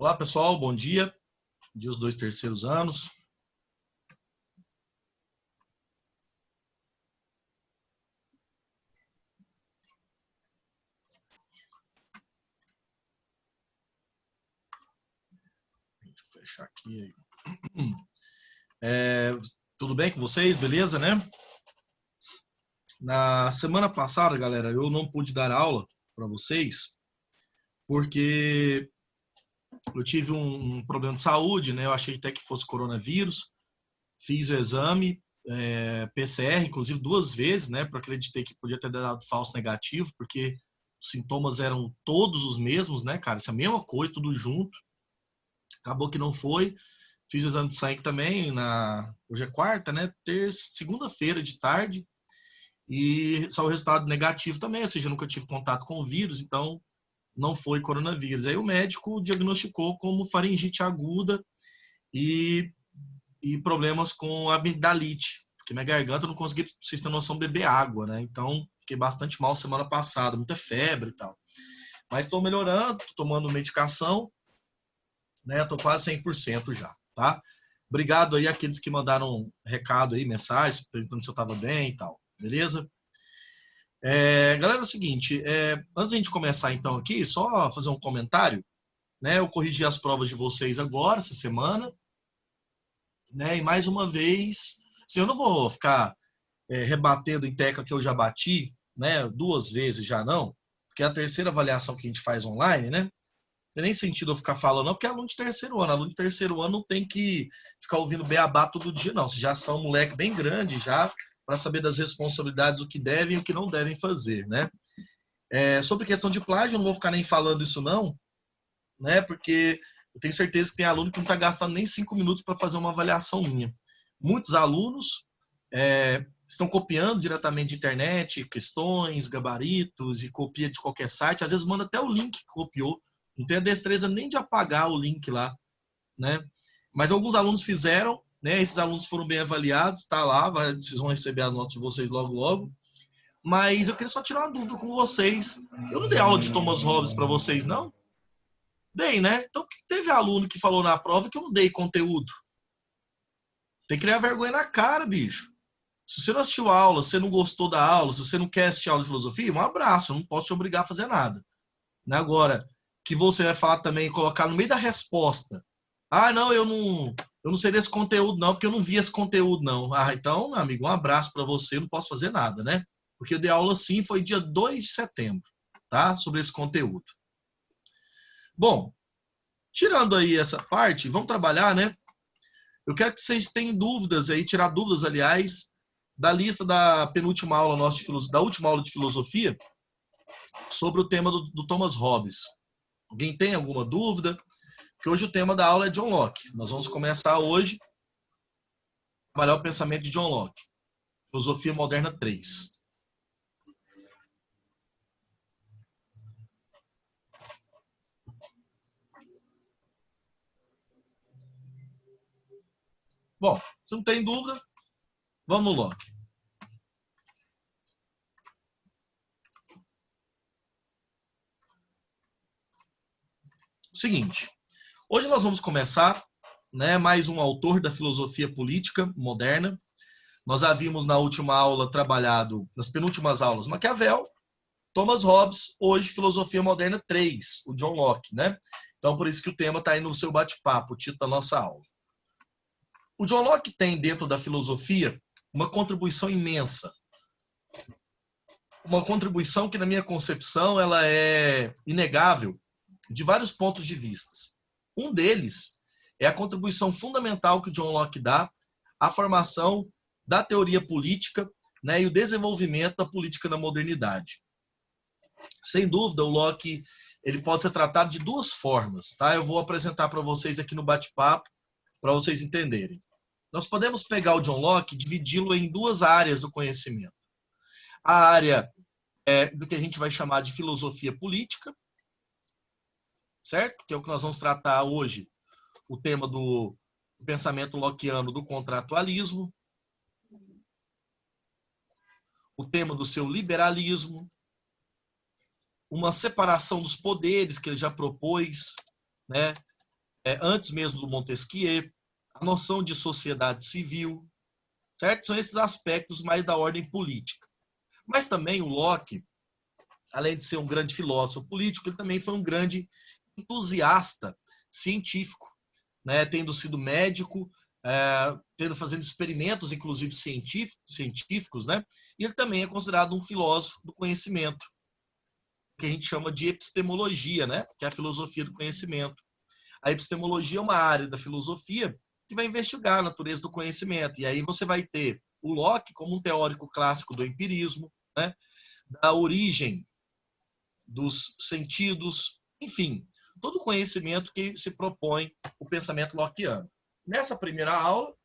Olá, pessoal, bom dia. Dia os 2 terceiros anos. Deixa eu fechar aqui. Tudo bem com vocês? Beleza, né? Na semana passada, galera, eu não pude dar aula para vocês porque eu tive um problema de saúde, né? Eu achei até que fosse coronavírus. Fiz o exame PCR, inclusive 2 vezes, né? Porque acreditei que podia ter dado falso negativo, porque os sintomas eram todos os mesmos, né, cara? Essa mesma coisa, tudo junto. Acabou que não foi. Fiz o exame de sangue também, hoje é quarta, né? Segunda-feira de tarde. E saiu o resultado negativo também, ou seja, eu nunca tive contato com o vírus, então não foi coronavírus. Aí o médico diagnosticou como faringite aguda e, e problemas com amigdalite, porque minha garganta eu não consegui, pra vocês terem noção, beber água, né? Então fiquei bastante mal semana passada, muita febre e tal. Mas estou melhorando, tô tomando medicação, né? Tô quase 100% já, tá? Obrigado aí àqueles que mandaram recado aí, mensagem, perguntando se eu estava bem e tal, beleza? Galera, é o seguinte, antes de a gente começar então aqui, só fazer um comentário, né? Eu corrigi as provas de vocês agora, essa semana, né? E mais uma vez, assim, eu não vou ficar rebatendo em tecla que eu já bati, né? 2 vezes já não, porque é a terceira avaliação que a gente faz online, né? Não tem nem sentido eu ficar falando, não, porque é aluno de terceiro ano. Aluno de terceiro ano não tem que ficar ouvindo beabá todo dia, não. Vocês já são um moleque bem grande já, para saber das responsabilidades, o que devem e o que não devem fazer, né? Sobre questão de plágio, eu não vou ficar nem falando isso, não, né? Porque eu tenho certeza que tem aluno que não está gastando nem 5 minutos para fazer uma avaliação minha. Muitos alunos estão copiando diretamente de internet, questões, gabaritos, e copia de qualquer site. Às vezes manda até o link que copiou. Não tem a destreza nem de apagar o link lá, né? Mas alguns alunos fizeram, né? Esses alunos foram bem avaliados, tá lá, vocês vão receber as notas de vocês logo, logo. Mas eu queria só tirar uma dúvida com vocês. Eu não dei aula de Thomas Hobbes para vocês, não? Dei, né? Então, teve aluno que falou na prova que eu não dei conteúdo. Tem que criar vergonha na cara, bicho. Se você não assistiu a aula, se você não gostou da aula, se você não quer assistir a aula de filosofia, um abraço, eu não posso te obrigar a fazer nada. Agora, que você vai falar também, colocar no meio da resposta. Ah, não, eu não sei desse conteúdo não, porque eu não vi esse conteúdo não. Ah, então, meu amigo, um abraço para você, eu não posso fazer nada, né? Porque eu dei aula sim, foi dia 2 de setembro, tá? Sobre esse conteúdo. Bom, tirando aí essa parte, vamos trabalhar, né? Eu quero que vocês tenham dúvidas aí, tirar dúvidas, aliás, da lista da penúltima aula nossa da última aula de filosofia sobre o tema do Thomas Hobbes. Alguém tem alguma dúvida? Porque hoje o tema da aula é John Locke. Nós vamos começar hoje a trabalhar o pensamento de John Locke. Filosofia Moderna 3. Bom, se não tem dúvida, vamos no Locke. Seguinte, hoje nós vamos começar, né, mais um autor da filosofia política moderna. Nós havíamos na última aula trabalhado, nas penúltimas aulas, Maquiavel, Thomas Hobbes, hoje Filosofia Moderna 3, o John Locke, né? Então, por isso que o tema está aí no seu bate-papo, o título da nossa aula. O John Locke tem, dentro da filosofia, uma contribuição imensa. Uma contribuição que, na minha concepção, ela é inegável de vários pontos de vista. Um deles é a contribuição fundamental que o John Locke dá à formação da teoria política, né, e o desenvolvimento da política na modernidade. Sem dúvida, o Locke ele pode ser tratado de duas formas, tá? Eu vou apresentar para vocês aqui no bate-papo para vocês entenderem. Nós podemos pegar o John Locke e dividi-lo em duas áreas do conhecimento. A área do que a gente vai chamar de filosofia política, certo? Que é o que nós vamos tratar hoje, o tema do pensamento lockeano do contratualismo, o tema do seu liberalismo, uma separação dos poderes que ele já propôs, né? antes mesmo do Montesquieu, a noção de sociedade civil, certo? São esses aspectos mais da ordem política. Mas também o Locke, além de ser um grande filósofo político, ele também foi um grande entusiasta científico, né? Tendo sido médico, fazendo experimentos, inclusive científicos, né? E ele também é considerado um filósofo do conhecimento, que a gente chama de epistemologia, né? Que é a filosofia do conhecimento. A epistemologia é uma área da filosofia que vai investigar a natureza do conhecimento. E aí você vai ter o Locke como um teórico clássico do empirismo, né? Da origem dos sentidos, enfim, todo o conhecimento que se propõe o pensamento lockeano. Nessa primeira aula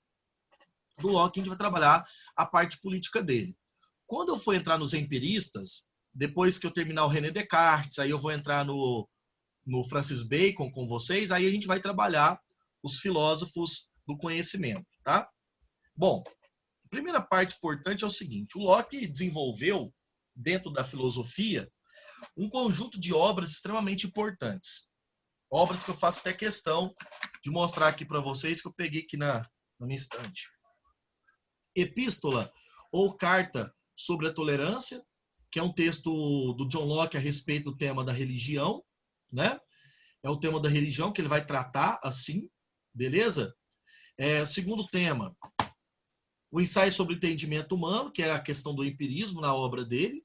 do Locke, a gente vai trabalhar a parte política dele. Quando eu for entrar nos empiristas, depois que eu terminar o René Descartes, aí eu vou entrar no Francis Bacon com vocês, aí a gente vai trabalhar os filósofos do conhecimento, tá? Bom, a primeira parte importante é o seguinte, o Locke desenvolveu, dentro da filosofia, um conjunto de obras extremamente importantes. Obras que eu faço até questão de mostrar aqui para vocês, que eu peguei aqui na minha estante. Epístola ou Carta sobre a Tolerância, que é um texto do John Locke a respeito do tema da religião, né? É o tema da religião que ele vai tratar assim, beleza? Segundo tema, o ensaio sobre o entendimento humano, que é a questão do empirismo na obra dele,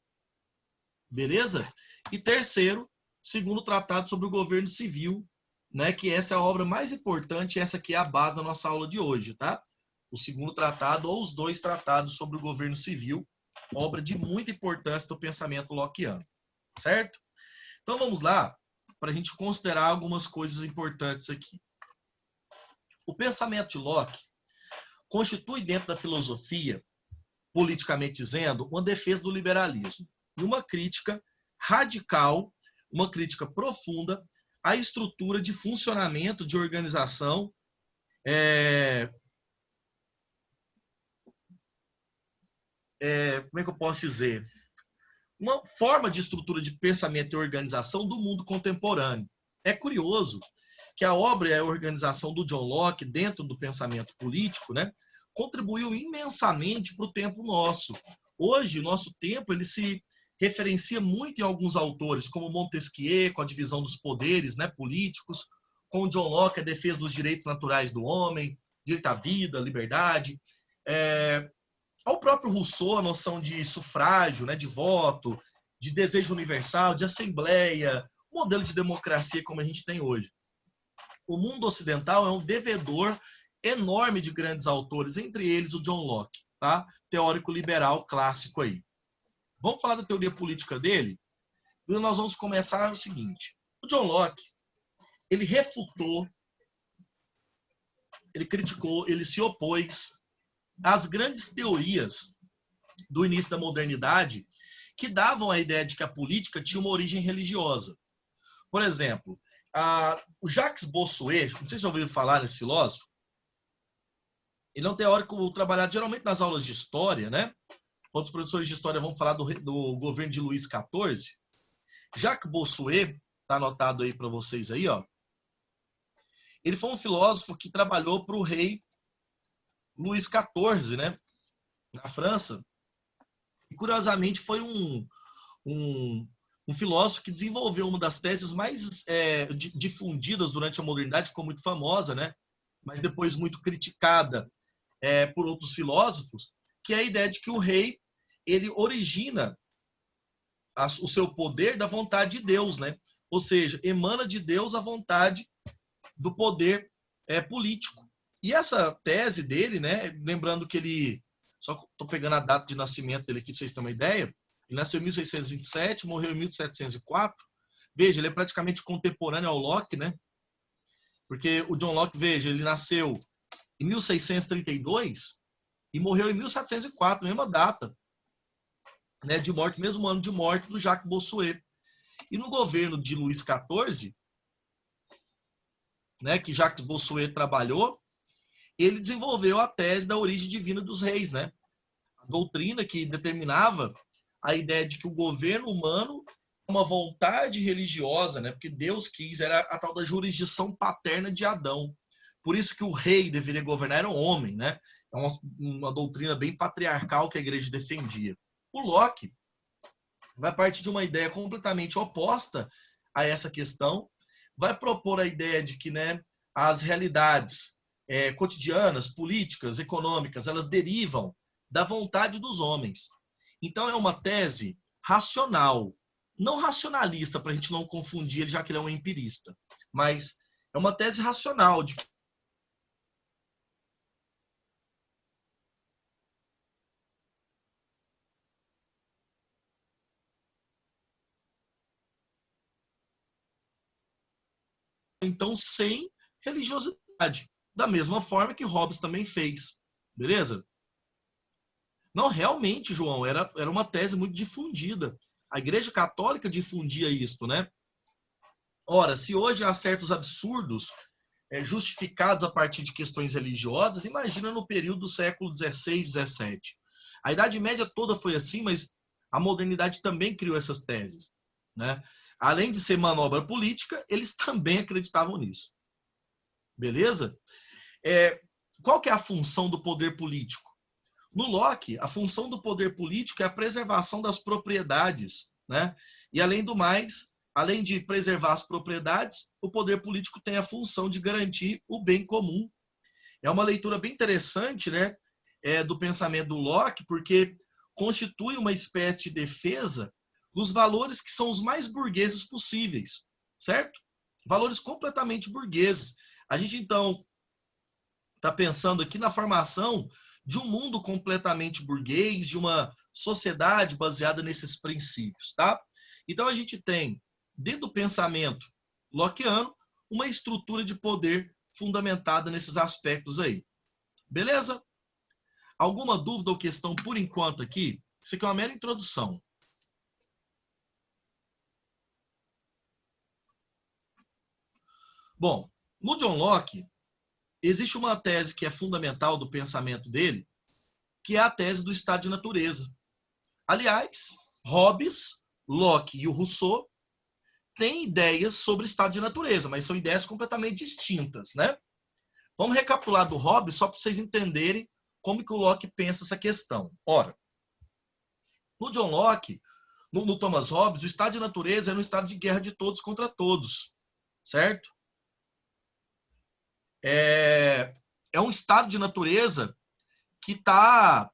beleza? E terceiro, segundo tratado sobre o governo civil, né? Que essa é a obra mais importante, essa aqui é a base da nossa aula de hoje, tá? O segundo tratado ou os dois tratados sobre o governo civil, obra de muita importância do pensamento lockeano, certo? Então vamos lá, para a gente considerar algumas coisas importantes aqui. O pensamento de Locke constitui dentro da filosofia, politicamente dizendo, uma defesa do liberalismo e uma crítica radical, uma crítica profunda à estrutura de funcionamento de organização como é que eu posso dizer? Uma forma de estrutura de pensamento e organização do mundo contemporâneo. É curioso que a obra e a organização do John Locke dentro do pensamento político, né, contribuiu imensamente para o tempo nosso. Hoje, o nosso tempo ele se referencia muito em alguns autores, como Montesquieu, com a divisão dos poderes, né, políticos, com John Locke, a defesa dos direitos naturais do homem, direito à vida, liberdade. Ao próprio Rousseau, a noção de sufrágio, né, de voto, de desejo universal, de assembleia, modelo de democracia como a gente tem hoje. O mundo ocidental é um devedor enorme de grandes autores, entre eles o John Locke, tá? Teórico liberal clássico aí. Vamos falar da teoria política dele? E nós vamos começar o seguinte. O John Locke, ele refutou, ele criticou, ele se opôs às grandes teorias do início da modernidade que davam a ideia de que a política tinha uma origem religiosa. Por exemplo, o Jacques Bossuet, não sei se já ouviram falar nesse filósofo, ele é um teórico trabalhado geralmente nas aulas de história, né? Quando os professores de história vão falar do governo de Luís XIV, Jacques Bossuet, está anotado aí para vocês aí, ó. Ele foi um filósofo que trabalhou para o rei Luís XIV, né? Na França. E, curiosamente, foi um filósofo que desenvolveu uma das teses mais difundidas durante a modernidade, ficou muito famosa, né? Mas depois muito criticada por outros filósofos, que é a ideia de que o rei ele origina o seu poder da vontade de Deus, né? Ou seja, emana de Deus a vontade do poder político. E essa tese dele, né? Lembrando que ele, só estou pegando a data de nascimento dele aqui para vocês terem uma ideia, ele nasceu em 1627, morreu em 1704. Veja, ele é praticamente contemporâneo ao Locke, né? Porque o John Locke, veja, ele nasceu em 1632 e morreu em 1704, mesma data, né, de morte, mesmo ano de morte do Jacques Bossuet. E no governo de Luís XIV, né, que Jacques Bossuet trabalhou, ele desenvolveu a tese da origem divina dos reis, né? A doutrina que determinava a ideia de que o governo humano é uma vontade religiosa, né? Porque Deus quis, era a tal da jurisdição paterna de Adão. Por isso que o rei deveria governar era um homem, né? É uma doutrina bem patriarcal que a igreja defendia. O Locke vai partir de uma ideia completamente oposta a essa questão, vai propor a ideia de que, né, as realidades cotidianas, políticas, econômicas, elas derivam da vontade dos homens. Então é uma tese racional, não racionalista, para a gente não confundir ele, já que ele é um empirista, mas é uma tese racional de que então sem religiosidade, da mesma forma que Hobbes também fez, beleza? Não, realmente, João, era uma tese muito difundida. A Igreja Católica difundia isso, né? Ora, se hoje há certos absurdos justificados a partir de questões religiosas, imagina no período do século XVI, XVII. A Idade Média toda foi assim, mas a modernidade também criou essas teses, né? Além de ser manobra política, eles também acreditavam nisso. Beleza? Qual que é a função do poder político? No Locke, a função do poder político é a preservação das propriedades, né? E além do mais, além de preservar as propriedades, o poder político tem a função de garantir o bem comum. É uma leitura bem interessante, né, do pensamento do Locke, porque constitui uma espécie de defesa dos valores que são os mais burgueses possíveis, certo? Valores completamente burgueses. A gente, então, está pensando aqui na formação de um mundo completamente burguês, de uma sociedade baseada nesses princípios, tá? Então a gente tem, dentro do pensamento lockeano, uma estrutura de poder fundamentada nesses aspectos aí. Beleza? Alguma dúvida ou questão por enquanto aqui? Isso aqui é uma mera introdução. Bom, no John Locke, existe uma tese que é fundamental do pensamento dele, que é a tese do estado de natureza. Aliás, Hobbes, Locke e o Rousseau têm ideias sobre estado de natureza, mas são ideias completamente distintas, né? Vamos recapitular do Hobbes só para vocês entenderem como que o Locke pensa essa questão. Ora, no John Locke, no Thomas Hobbes, o estado de natureza é um estado de guerra de todos contra todos, certo? É um estado de natureza que está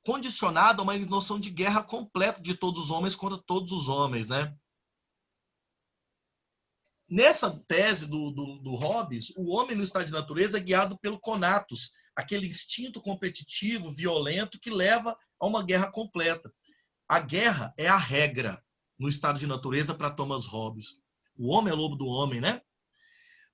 condicionado a uma noção de guerra completa de todos os homens contra todos os homens, né? Nessa tese do Hobbes, o homem no estado de natureza é guiado pelo conatus, aquele instinto competitivo, violento, que leva a uma guerra completa. A guerra é a regra no estado de natureza para Thomas Hobbes. O homem é lobo do homem, né?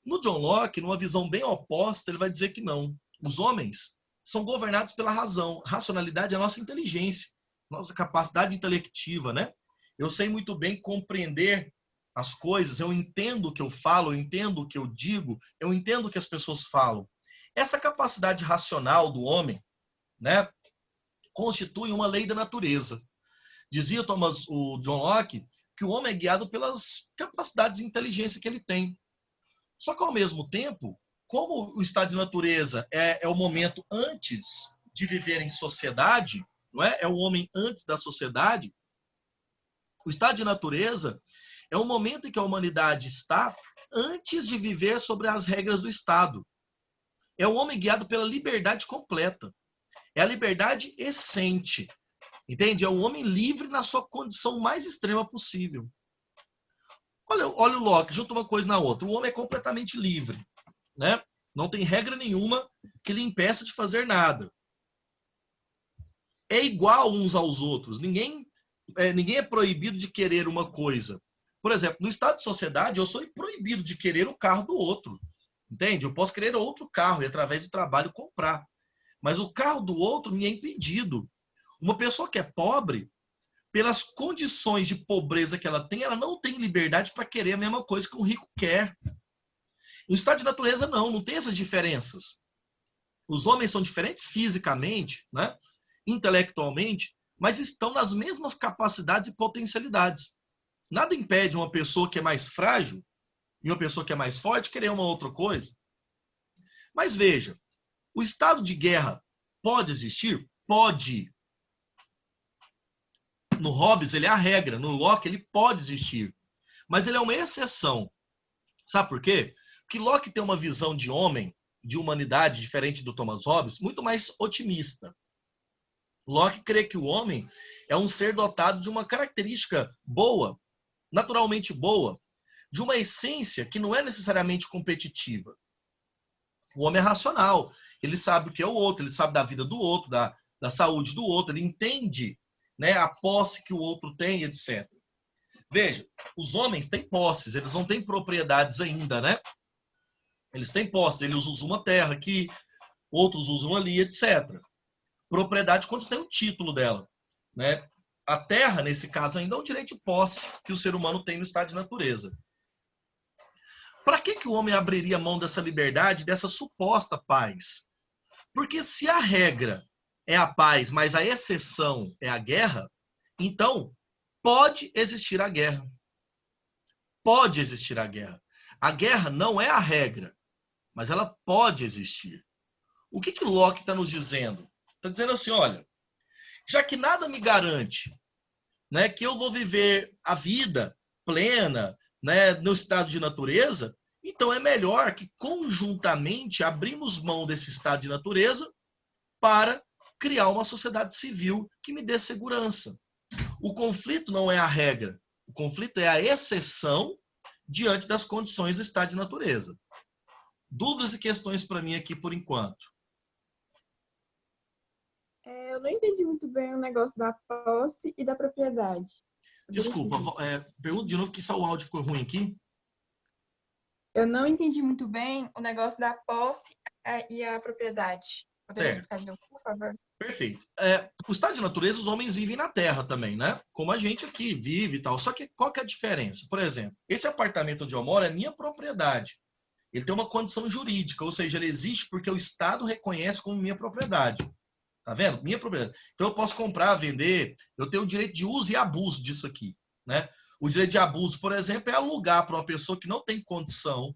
No John Locke, numa visão bem oposta, ele vai dizer que não. Os homens são governados pela razão. Racionalidade é a nossa inteligência, nossa capacidade intelectiva, né? Eu sei muito bem compreender as coisas, eu entendo o que eu falo, eu entendo o que eu digo, eu entendo o que as pessoas falam. Essa capacidade racional do homem, né, constitui uma lei da natureza. Dizia o John Locke que o homem é guiado pelas capacidades de inteligência que ele tem. Só que, ao mesmo tempo, como o estado de natureza é o momento antes de viver em sociedade, não é? É o homem antes da sociedade, o estado de natureza é o momento em que a humanidade está antes de viver sobre as regras do Estado. É o homem guiado pela liberdade completa. É a liberdade essente. Entende? É o homem livre na sua condição mais extrema possível. Olha o Locke, junta uma coisa na outra. O homem é completamente livre, né? Não tem regra nenhuma que lhe impeça de fazer nada. É igual uns aos outros. Ninguém é proibido de querer uma coisa. Por exemplo, no estado de sociedade, eu sou proibido de querer o carro do outro. Entende? Eu posso querer outro carro e, através do trabalho, comprar. Mas o carro do outro me é impedido. Uma pessoa que é pobre, pelas condições de pobreza que ela tem, ela não tem liberdade para querer a mesma coisa que um rico quer. No estado de natureza, não tem essas diferenças. Os homens são diferentes fisicamente, né? Intelectualmente, mas estão nas mesmas capacidades e potencialidades. Nada impede uma pessoa que é mais frágil e uma pessoa que é mais forte querer uma outra coisa. Mas veja, o estado de guerra pode existir? Pode. No Hobbes, ele é a regra. No Locke, ele pode existir. Mas ele é uma exceção. Sabe por quê? Porque Locke tem uma visão de homem, de humanidade, diferente do Thomas Hobbes, muito mais otimista. Locke crê que o homem é um ser dotado de uma característica boa, naturalmente boa, de uma essência que não é necessariamente competitiva. O homem é racional, ele sabe o que é o outro, ele sabe da vida do outro, da saúde do outro, ele entende, né, a posse que o outro tem, etc. Veja, os homens têm posses, eles não têm propriedades ainda, né? Eles têm posses, eles usam uma terra aqui, outros usam ali, etc. Propriedade quando você tem o título dela, né? A terra, nesse caso, ainda é um direito de posse que o ser humano tem no estado de natureza. Para que o homem abriria mão dessa liberdade, dessa suposta paz? Porque se a regra é a paz, mas a exceção é a guerra, então pode existir a guerra. Pode existir a guerra. A guerra não é a regra, mas ela pode existir. O que Locke está nos dizendo? Está dizendo assim, olha, já que nada me garante, né, que eu vou viver a vida plena, né, no estado de natureza, então é melhor que conjuntamente abrimos mão desse estado de natureza para criar uma sociedade civil que me dê segurança. O conflito não é a regra, o conflito é a exceção diante das condições do estado de natureza. Dúvidas e questões para mim aqui por enquanto? Eu não entendi muito bem o negócio da posse e da propriedade. Desculpa, pergunta de novo que só o áudio ficou ruim aqui. Eu não entendi muito bem o negócio da posse e a propriedade. Poderia Certo. explicar de novo, por favor? Perfeito. O estado de natureza, os homens vivem na Terra também, né? Como a gente aqui vive e tal. Só que qual que é a diferença? Por exemplo, esse apartamento onde eu moro é minha propriedade. Ele tem uma condição jurídica, ou seja, ele existe porque o Estado reconhece como minha propriedade. Tá vendo? Minha propriedade. Então eu posso comprar, vender, eu tenho o direito de uso e abuso disso aqui, né? O direito de abuso, por exemplo, é alugar para uma pessoa que não tem condição,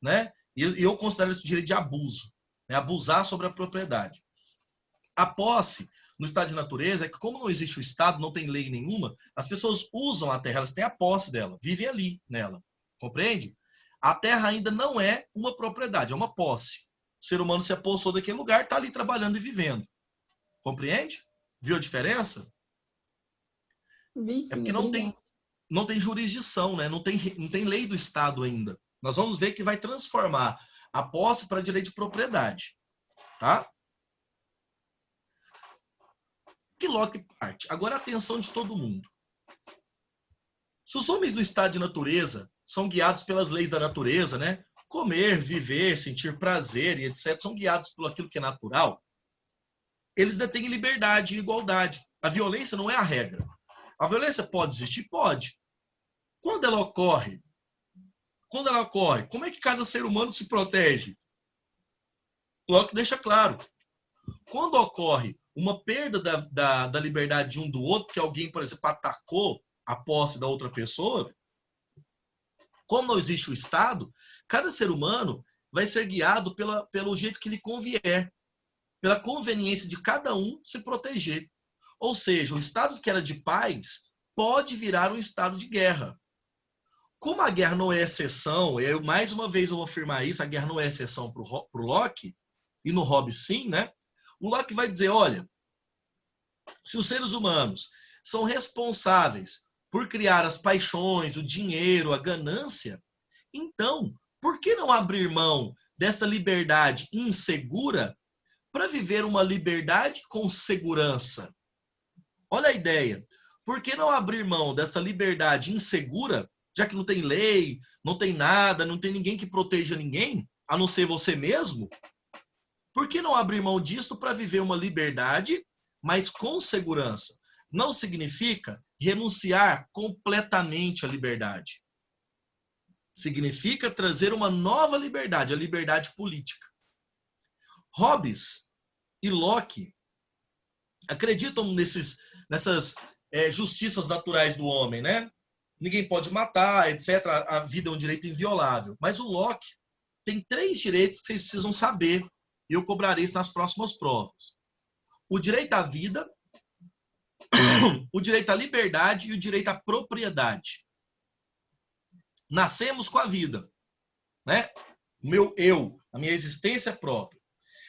né? E eu considero isso direito de abuso, né? Abusar sobre a propriedade. A posse no estado de natureza é que, como não existe o Estado, não tem lei nenhuma, as pessoas usam a terra, elas têm a posse dela, vivem ali nela. Compreende? A terra ainda não é uma propriedade, é uma posse. O ser humano se apossou daquele lugar, está ali trabalhando e vivendo. Compreende? Viu a diferença? Vi É sim, porque obrigada. não tem jurisdição, né? Não tem lei do Estado ainda. Nós vamos ver que vai transformar a posse para direito de propriedade. Tá? Que Locke parte. Agora a atenção de todo mundo. Se os homens do estado de natureza são guiados pelas leis da natureza, né? Comer, viver, sentir prazer e etc., são guiados por aquilo que é natural, eles detêm liberdade e igualdade. A violência não é a regra. A violência pode existir? Pode. Quando ela ocorre? Quando ela ocorre, como é que cada ser humano se protege? Locke deixa claro. Quando ocorre uma perda da liberdade de um do outro, que alguém, por exemplo, atacou a posse da outra pessoa, como não existe o Estado, cada ser humano vai ser guiado pelo jeito que lhe convier, pela conveniência de cada um se proteger. Ou seja, o Estado que era de paz pode virar um estado de guerra. Como a guerra não é exceção, mais uma vez eu vou afirmar isso, a guerra não é exceção para o Locke, e no Hobbes sim, né? O Locke vai dizer, olha, se os seres humanos são responsáveis por criar as paixões, o dinheiro, a ganância, então, por que não abrir mão dessa liberdade insegura para viver uma liberdade com segurança? Olha a ideia. Por que não abrir mão dessa liberdade insegura, já que não tem lei, não tem nada, não tem ninguém que proteja ninguém, a não ser você mesmo? Por que não abrir mão disso para viver uma liberdade, mas com segurança? Não significa renunciar completamente à liberdade. Significa trazer uma nova liberdade, a liberdade política. Hobbes e Locke acreditam nessas justiças naturais do homem, né? ninguém pode matar, etc. A vida é um direito inviolável. Mas o Locke tem 3 direitos que vocês precisam saber, e eu cobrarei isso nas próximas provas. O direito à vida, o direito à liberdade e o direito à propriedade. Nascemos com a vida, né? Meu eu, a minha existência própria.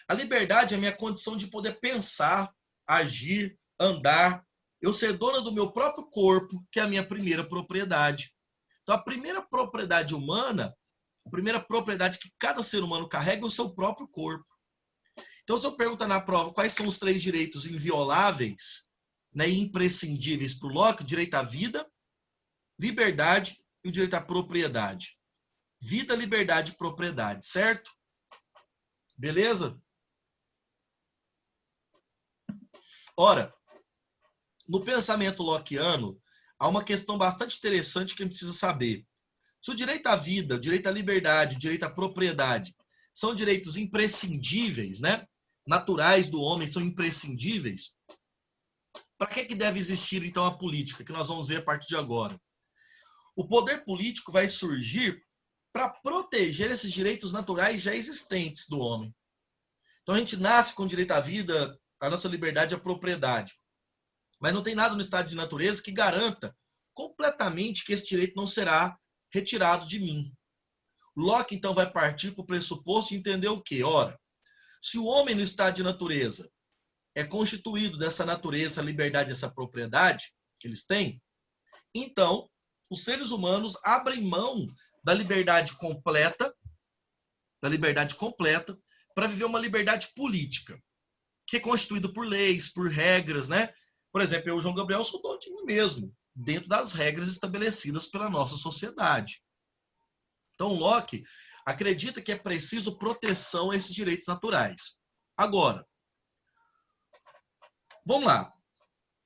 A liberdade é a minha condição de poder pensar, agir, andar, eu ser dona do meu próprio corpo, que é a minha primeira propriedade. Então, a primeira propriedade humana, a primeira propriedade que cada ser humano carrega é o seu próprio corpo. Então, se eu perguntar na prova quais são os 3 direitos invioláveis, né, e imprescindíveis para o Locke, direito à vida, liberdade e o direito à propriedade. Vida, liberdade e propriedade, certo? Beleza? Ora, no pensamento lockeano, há uma questão bastante interessante que a gente precisa saber. Se o direito à vida, o direito à liberdade, o direito à propriedade são direitos imprescindíveis, né? Naturais do homem, são imprescindíveis, para que deve existir, então, a política, que nós vamos ver a partir de agora? O poder político vai surgir para proteger esses direitos naturais já existentes do homem. Então, a gente nasce com o direito à vida, à nossa liberdade e à propriedade. Mas não tem nada no estado de natureza que garanta completamente que esse direito não será retirado de mim. Locke, então, vai partir para o pressuposto de entender o quê? Ora, se o homem no estado de natureza é constituído dessa natureza, essa liberdade, essa propriedade que eles têm, então, os seres humanos abrem mão da liberdade completa, para viver uma liberdade política, que é constituída por leis, por regras, né? Por exemplo, eu, João Gabriel, sou dono de mim mesmo, dentro das regras estabelecidas pela nossa sociedade. Então, Locke acredita que é preciso proteção a esses direitos naturais. Agora, vamos lá.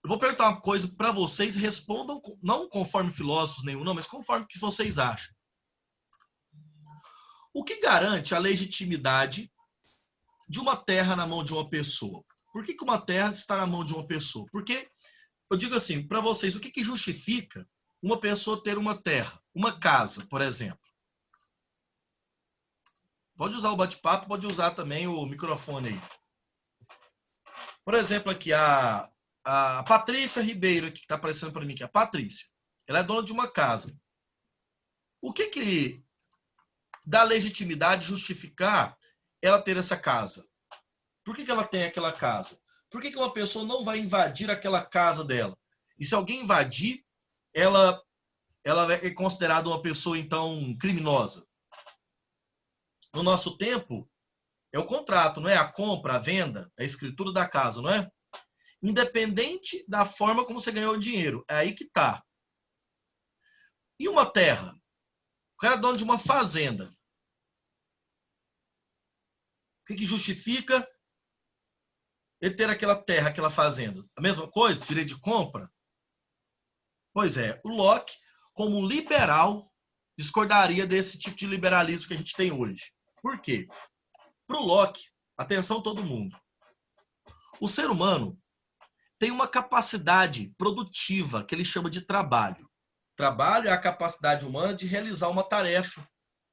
Eu vou perguntar uma coisa para vocês e respondam, não conforme filósofos nenhum, não, mas conforme o que vocês acham. O que garante a legitimidade de uma terra na mão de uma pessoa? Por que uma terra está na mão de uma pessoa? Porque, eu digo assim, para vocês, o que justifica uma pessoa ter uma terra, uma casa, por exemplo? Pode usar o bate-papo, pode usar também o microfone aí. Por exemplo, aqui, a Patrícia Ribeiro, que está aparecendo para mim aqui, a Patrícia. Ela é dona de uma casa. O que dá legitimidade justificar ela ter essa casa? Por que ela tem aquela casa? Por que uma pessoa não vai invadir aquela casa dela? E se alguém invadir, ela é considerada uma pessoa, então, criminosa. No nosso tempo, é o contrato, não é? A compra, a venda, a escritura da casa, não é? Independente da forma como você ganhou o dinheiro. É aí que está. E uma terra? O cara é dono de uma fazenda. O que justifica ele ter aquela terra, aquela fazenda? A mesma coisa? Direito de compra? Pois é, o Locke, como liberal, discordaria desse tipo de liberalismo que a gente tem hoje. Por quê? Para o Locke, atenção todo mundo, o ser humano tem uma capacidade produtiva que ele chama de trabalho. Trabalho é a capacidade humana de realizar uma tarefa,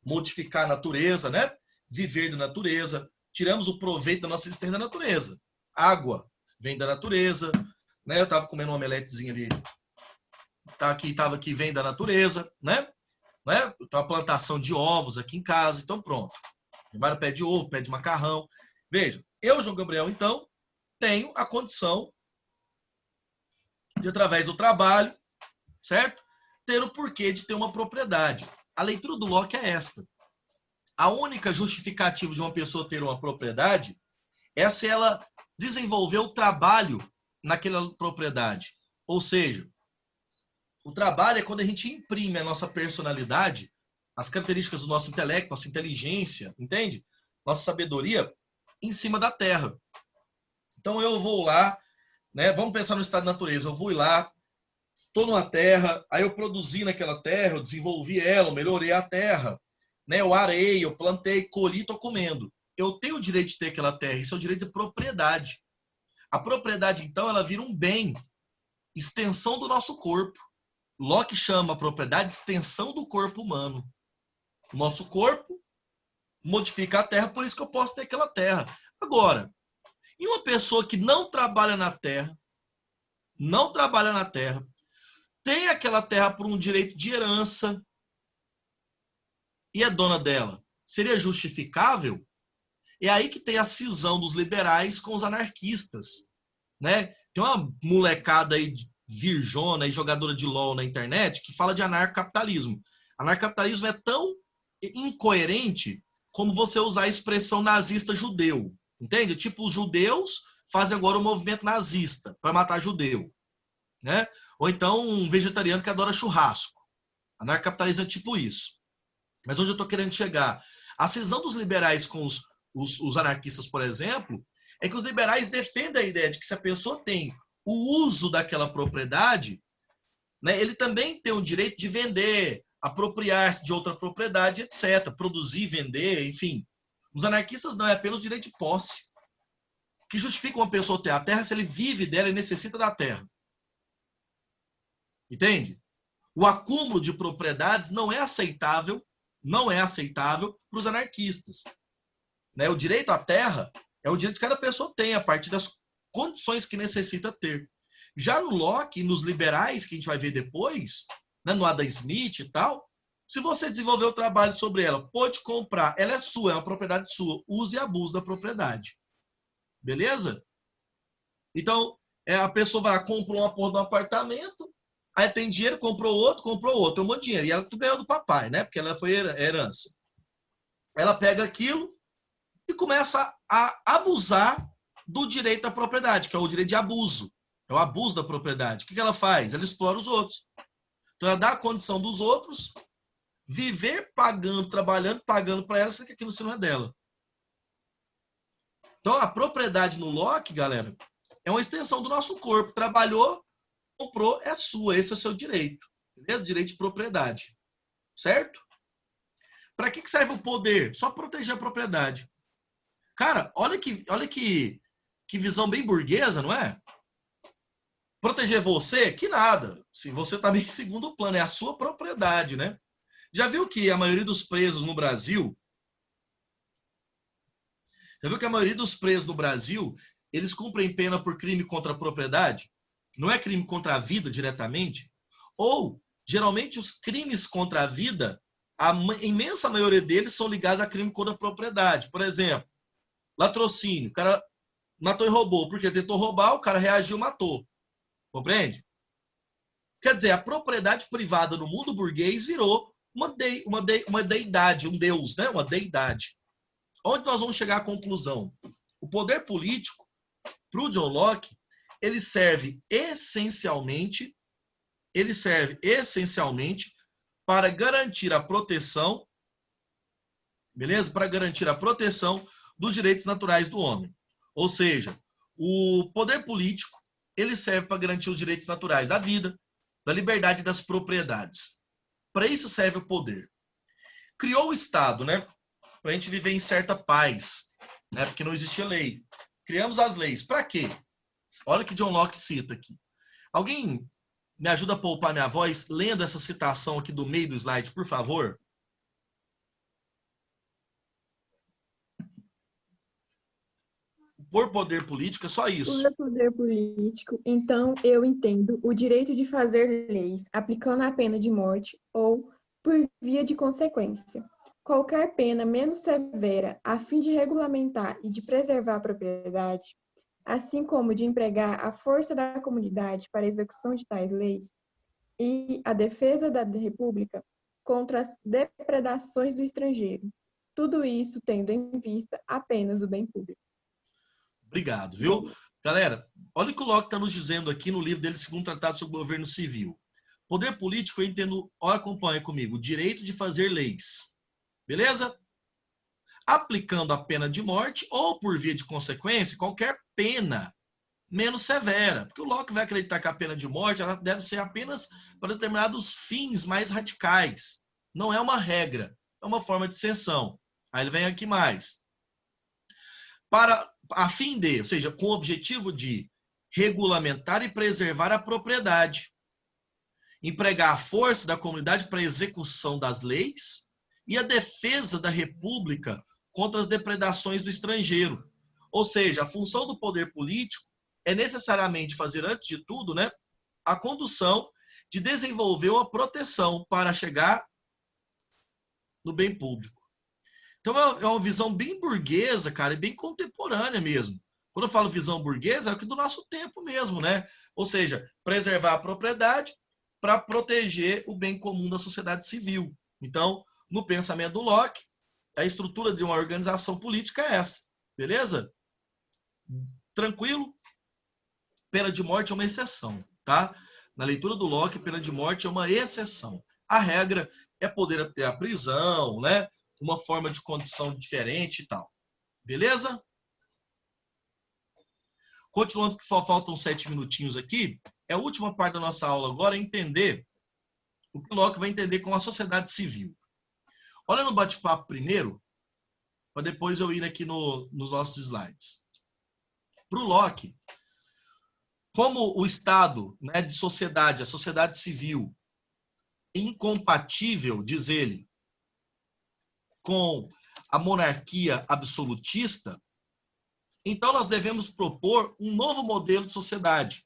modificar a natureza, né? Viver da natureza. Tiramos o proveito da nossa existência da natureza. Água vem da natureza, né? Eu estava comendo uma omeletezinha ali. Estava aqui, vem da natureza, né? Tem uma plantação de ovos aqui em casa, então pronto. Vários pé de ovo, pé de macarrão. Veja, eu, João Gabriel, então, tenho a condição de, através do trabalho, certo? Ter o porquê de ter uma propriedade. A leitura do Locke é esta. A única justificativa de uma pessoa ter uma propriedade é se ela desenvolver o trabalho naquela propriedade. Ou seja, o trabalho é quando a gente imprime a nossa personalidade, as características do nosso intelecto, nossa inteligência, entende? Nossa sabedoria em cima da terra. Então eu vou lá, né? Vamos pensar no estado de natureza. Eu vou lá, estou numa terra, aí eu produzi naquela terra, eu desenvolvi ela, eu melhorei a terra, né? Eu arei, eu plantei, colhi, estou comendo. Eu tenho o direito de ter aquela terra, isso é o direito de propriedade. A propriedade, então, ela vira um bem, extensão do nosso corpo. Locke chama a propriedade de extensão do corpo humano. O nosso corpo modifica a terra, por isso que eu posso ter aquela terra. Agora, e uma pessoa que não trabalha na terra, tem aquela terra por um direito de herança e é dona dela, seria justificável? É aí que tem a cisão dos liberais com os anarquistas, né? Tem uma molecada aí virjona e jogadora de LOL na internet que fala de anarcocapitalismo. Anarcocapitalismo é tão incoerente como você usar a expressão nazista judeu, entende? Tipo, os judeus fazem agora o movimento nazista para matar judeu, né? Ou então um vegetariano que adora churrasco. Anarcocapitalismo é tipo isso. Mas onde eu estou querendo chegar? A cisão dos liberais com os anarquistas, por exemplo, é que os liberais defendem a ideia de que se a pessoa tem o uso daquela propriedade, né, ele também tem o direito de vender, apropriar-se de outra propriedade, etc. Produzir, vender, enfim. Os anarquistas não, é apenas o direito de posse. Que justifica uma pessoa ter a terra se ele vive dela e necessita da terra. Entende? O acúmulo de propriedades não é aceitável para os anarquistas. Né? O direito à terra é o direito que cada pessoa tem a partir das condições que necessita ter. Já no Locke, nos liberais, que a gente vai ver depois, né, no Adam Smith e tal, se você desenvolver o trabalho sobre ela, pode comprar, ela é sua, é uma propriedade sua, use e abuse da propriedade. Beleza? Então, a pessoa vai lá, comprou uma porra de um apartamento, aí tem dinheiro, comprou outro, tomou dinheiro. E ela ganhou do papai, né? Porque ela foi herança. Ela pega aquilo e começa a abusar do direito à propriedade, que é o direito de abuso. É o abuso da propriedade. O que ela faz? Ela explora os outros. Então, ela dá a condição dos outros viver pagando, trabalhando, pagando para ela, só que aquilo não é dela. Então, a propriedade no Locke, galera, é uma extensão do nosso corpo. Trabalhou, comprou, é sua. Esse é o seu direito. Beleza? Direito de propriedade. Certo? Para que serve o poder? Só proteger a propriedade. Cara, olha que visão bem burguesa, não é? Proteger você? Que nada. Se você está meio que segundo plano, é a sua propriedade, né? Já viu que a maioria dos presos no Brasil, eles cumprem pena por crime contra a propriedade? Não é crime contra a vida diretamente? Ou, geralmente, os crimes contra a vida, a imensa maioria deles são ligados a crime contra a propriedade. Por exemplo, latrocínio. O cara matou e roubou. Porque tentou roubar, o cara reagiu e matou. Compreende? Quer dizer, a propriedade privada no mundo burguês virou uma deidade, um deus, né? Uma deidade. Onde nós vamos chegar à conclusão? O poder político, para o John Locke, ele serve essencialmente para garantir a proteção, beleza? Para garantir a proteção dos direitos naturais do homem. Ou seja, o poder político, ele serve para garantir os direitos naturais da vida, da liberdade e das propriedades. Para isso serve o poder. Criou o Estado, né? Para a gente viver em certa paz, né? Porque não existia lei. Criamos as leis. Para quê? Olha o que John Locke cita aqui. Alguém me ajuda a poupar minha voz lendo essa citação aqui do meio do slide, por favor? Por poder político é só isso. Por poder político, então eu entendo o direito de fazer leis, aplicando a pena de morte ou por via de consequência. Qualquer pena menos severa, a fim de regulamentar e de preservar a propriedade, assim como de empregar a força da comunidade para a execução de tais leis, e a defesa da República contra as depredações do estrangeiro. Tudo isso tendo em vista apenas o bem público. Obrigado, viu? Galera, olha o que o Locke está nos dizendo aqui no livro dele, Segundo Tratado sobre o Governo Civil. Poder político, eu entendo, olha, acompanha comigo, o direito de fazer leis. Beleza? Aplicando a pena de morte ou, por via de consequência, qualquer pena menos severa. Porque o Locke vai acreditar que a pena de morte ela deve ser apenas para determinados fins mais radicais. Não é uma regra, é uma forma de exceção. Aí ele vem aqui mais. Para a fim de, ou seja, com o objetivo de regulamentar e preservar a propriedade. empregar a força da comunidade para a execução das leis e a defesa da república contra as depredações do estrangeiro. Ou seja, a função do poder político é necessariamente fazer, antes de tudo, né, a condução de desenvolver uma proteção para chegar no bem público. Então é uma visão bem burguesa, cara, e bem contemporânea mesmo. Quando eu falo visão burguesa, é o que do nosso tempo mesmo, né? Ou seja, preservar a propriedade para proteger o bem comum da sociedade civil. Então, no pensamento do Locke, a estrutura de uma organização política é essa, beleza? Tranquilo? Pena de morte é uma exceção, tá? Na leitura do Locke, pena de morte é uma exceção. A regra é poder ter a prisão, né? Uma forma de condição diferente e tal. Beleza? Continuando, que só faltam 7 minutinhos aqui, é a última parte da nossa aula agora, é entender o que o Locke vai entender com a sociedade civil. Olha no bate-papo primeiro, para depois eu ir aqui nos nossos slides. Para o Locke, como o Estado, né, de sociedade, a sociedade civil, é incompatível, diz ele, com a monarquia absolutista, então nós devemos propor um novo modelo de sociedade.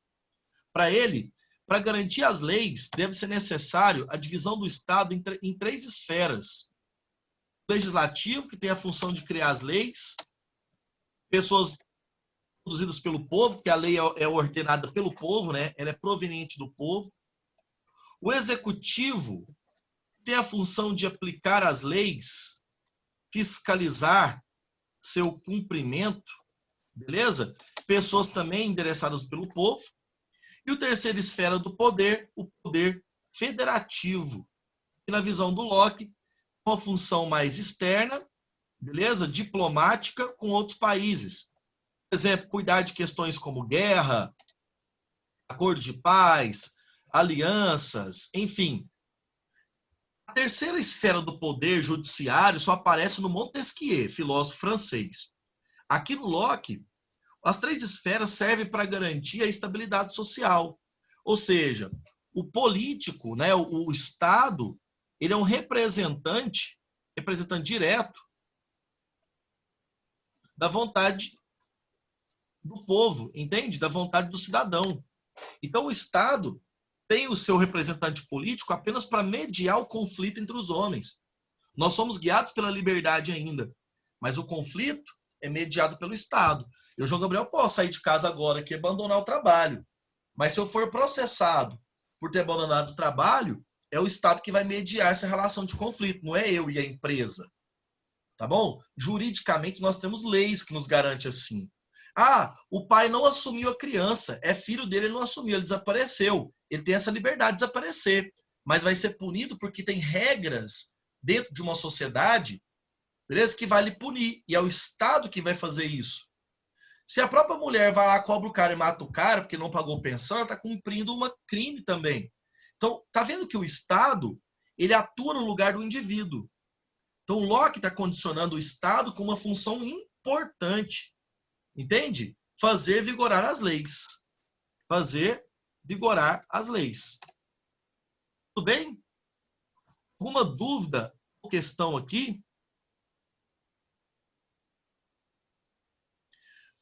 Para ele, para garantir as leis, deve ser necessário a divisão do Estado em 3 esferas. O legislativo, que tem a função de criar as leis, pessoas produzidas pelo povo, porque a lei é ordenada pelo povo, né? Ela é proveniente do povo. O executivo tem a função de aplicar as leis, fiscalizar seu cumprimento, beleza? Pessoas também endereçadas pelo povo. E a terceira esfera do poder, o poder federativo. E na visão do Locke, uma função mais externa, beleza? Diplomática com outros países. Por exemplo, cuidar de questões como guerra, acordos de paz, alianças, enfim. A terceira esfera do poder judiciário só aparece no Montesquieu, filósofo francês. Aqui no Locke, as 3 esferas servem para garantir a estabilidade social. Ou seja, o político, né, o Estado, ele é um representante direto da vontade do povo, entende? Da vontade do cidadão. Então, o Estado tem o seu representante político apenas para mediar o conflito entre os homens. Nós somos guiados pela liberdade ainda, mas o conflito é mediado pelo Estado. Eu, João Gabriel, posso sair de casa agora e abandonar o trabalho, mas se eu for processado por ter abandonado o trabalho, é o Estado que vai mediar essa relação de conflito, não é eu e a empresa. Tá bom? Juridicamente, nós temos leis que nos garantem assim. Ah, o pai não assumiu a criança, é filho dele, ele não assumiu, ele desapareceu. Ele tem essa liberdade de desaparecer, mas vai ser punido porque tem regras dentro de uma sociedade, beleza? Que vai lhe punir, e é o Estado que vai fazer isso. Se a própria mulher vai lá, cobra o cara e mata o cara porque não pagou pensão, ela está cumprindo um crime também. Então, tá vendo que o Estado, ele atua no lugar do indivíduo. Então, o Locke está condicionando o Estado com uma função importante. Entende? Fazer vigorar as leis. Fazer vigorar as leis. Tudo bem? Alguma dúvida ou questão aqui?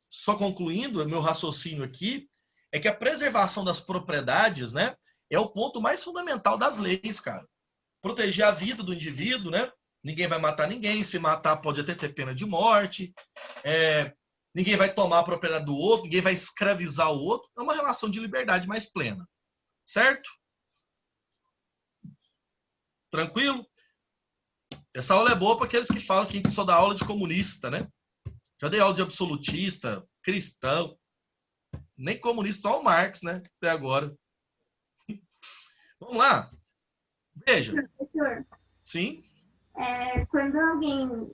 Só concluindo, meu raciocínio aqui é que a preservação das propriedades, né, é o ponto mais fundamental das leis, cara. Proteger a vida do indivíduo, né? Ninguém vai matar ninguém. Se matar, pode até ter pena de morte. Ninguém vai tomar a propriedade do outro, ninguém vai escravizar o outro. É uma relação de liberdade mais plena. Certo? Tranquilo? Essa aula é boa para aqueles que falam que só dá aula de comunista, né? Já dei aula de absolutista, cristão. Nem comunista, só o Marx, né? Até agora. Vamos lá. Veja. Professor. Sim? Quando alguém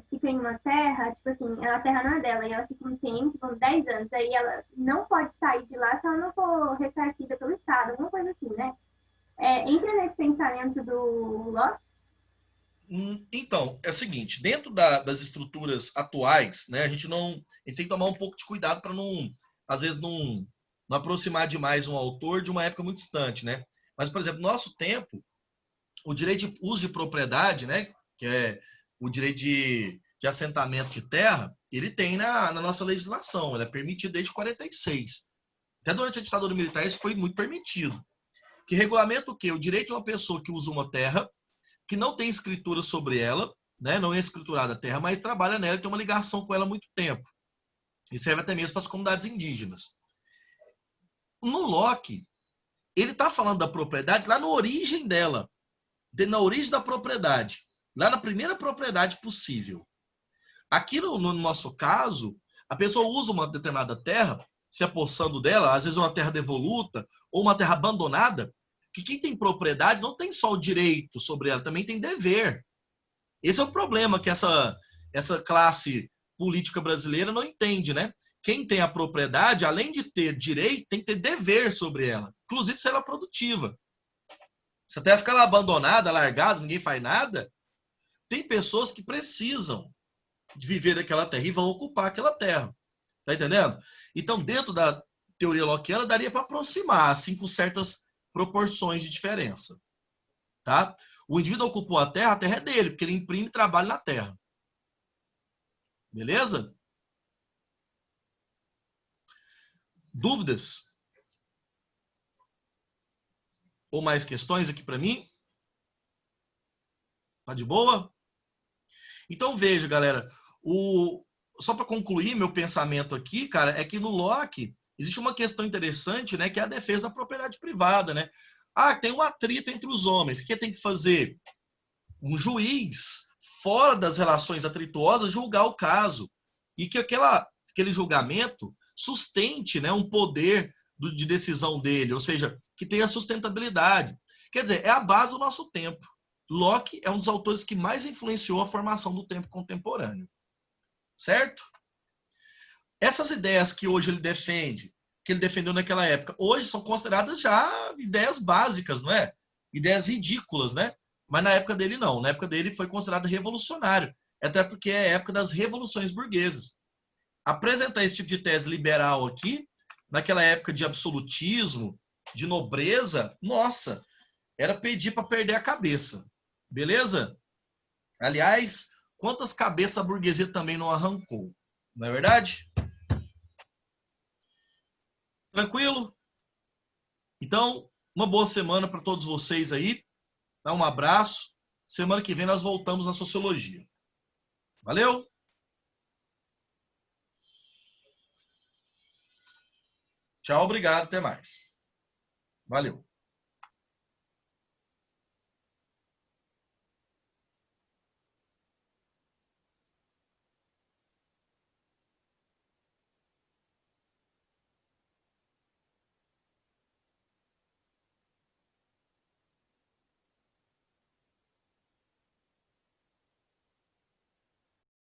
fica em uma terra, tipo assim, a terra não é dela, e ela fica um tempo, uns 10 anos, aí ela não pode sair de lá se ela não for ressarcida pelo Estado, alguma coisa assim, né? Entra nesse pensamento do Locke? Então, é o seguinte, dentro das estruturas atuais, né, a gente tem que tomar um pouco de cuidado para não, às vezes, não aproximar demais um autor de uma época muito distante, né? Mas, por exemplo, no nosso tempo, o direito de uso de propriedade, né, que é o direito de assentamento de terra, ele tem na nossa legislação, ele é permitido desde 46. Até durante a ditadura militar isso foi muito permitido. Que regulamenta o quê? O direito de uma pessoa que usa uma terra, que não tem escritura sobre ela, né, não é escriturada a terra, mas trabalha nela e tem uma ligação com ela há muito tempo. E serve até mesmo para as comunidades indígenas. No Locke, ele está falando da propriedade lá na origem dela, na origem da propriedade, lá na primeira propriedade possível. Aqui no nosso caso, a pessoa usa uma determinada terra, se apossando dela, às vezes uma terra devoluta ou uma terra abandonada, que quem tem propriedade não tem só o direito sobre ela, também tem dever. Esse é o problema que essa classe política brasileira não entende, né? Quem tem a propriedade, além de ter direito, tem que ter dever sobre ela, inclusive se ela é produtiva. Se a terra fica lá abandonada, largada, ninguém faz nada, tem pessoas que precisam de viver aquela terra e vão ocupar aquela terra. Tá entendendo? Então, dentro da teoria lockeana, daria para aproximar, assim, com certas proporções de diferença. Tá? O indivíduo ocupou a terra é dele, porque ele imprime e trabalha na terra. Beleza? Dúvidas? Ou mais questões aqui para mim? Tá de boa? Então veja, galera, só para concluir meu pensamento aqui, cara, é que no Locke existe uma questão interessante, né, que é a defesa da propriedade privada, né? Ah, tem um atrito entre os homens. O que tem que fazer? Um juiz, fora das relações atrituosas, julgar o caso. E que aquele julgamento sustente, né, um poder de decisão dele, ou seja, que tenha sustentabilidade. Quer dizer, é a base do nosso tempo. Locke é um dos autores que mais influenciou a formação do tempo contemporâneo. Certo? Essas ideias que hoje ele defende, que ele defendeu naquela época, hoje são consideradas já ideias básicas, não é? Ideias ridículas, né? Mas na época dele não. Na época dele foi considerado revolucionário. Até porque é a época das revoluções burguesas. Apresentar esse tipo de tese liberal aqui, naquela época de absolutismo, de nobreza, nossa, era pedir para perder a cabeça. Beleza? Aliás, quantas cabeças a burguesia também não arrancou? Não é verdade? Tranquilo? Então, uma boa semana para todos vocês aí. Dá um abraço. Semana que vem nós voltamos na sociologia. Valeu? Tchau, obrigado, até mais. Valeu.